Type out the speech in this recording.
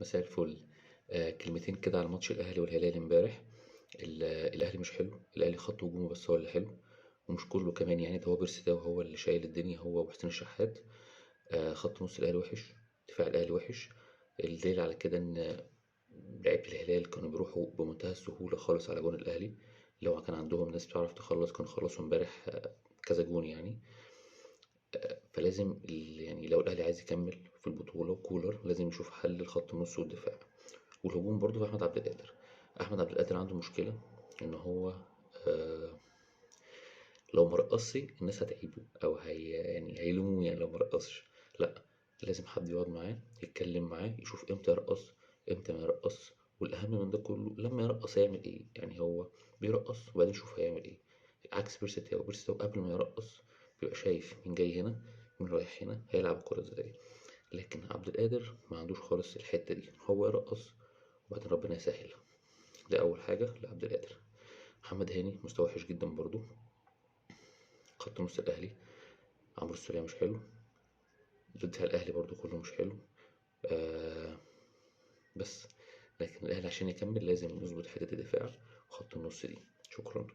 مساء الفل. كلمتين كده على ماتش الاهلي والهلال امبارح. الاهلي مش حلو، الاهلي خط هجومه بس هو اللي حلو، ومش كله كمان يعني. ده هو بيرسي ده وهو اللي شايل الدنيا، هو وحسين الشحات. خط نص الاهلي وحش، دفاع الاهلي وحش. الدليل على كده ان لعيبه الهلال كانوا بيروحوا بمنتهى السهوله خالص على جون الاهلي. لو كان عندهم ناس بتعرف تخلص كانوا خلصوا امبارح كذا جون يعني. فلازم يعني لو الاهلي عايز يكمل في البطوله، كولر لازم يشوف حل الخط النص والدفاع. والهجوم برضه في أحمد عبد القادر. أحمد عبد القادر عنده مشكلة إن هو آه لو مرقصش الناس هتعيبه أو يعني هيلوموه يعني لو مرقصش. لأ، لازم حد يقعد معاه يتكلم معاه يشوف إمتى يرقص إمتى ما يرقص. والأهم من ده كله لما يرقص هيعمل إيه. يعني هو بيرقص وبعدين يشوف هيعمل إيه. عكس بيرسي تاو، بيرسي تاو قبل ما يرقص بيبقى شايف مين جاي هنا مين رايح هنا هيلعب الكورة ازاي. لكن عبد القادر ما عندوش خالص الحتة دي، هو يرقص وبعدين ربنا يسهل. ده أول حاجة لعبد القادر. محمد هاني مستواه وحش جدا برضو. خط نص الأهلي عمرو السولية مش حلو، دفاع الأهلي برضو كله مش حلو. آه بس لكن الأهلي عشان يكمل لازم يظبط حتة الدفاع وخط النص دي. شكرا.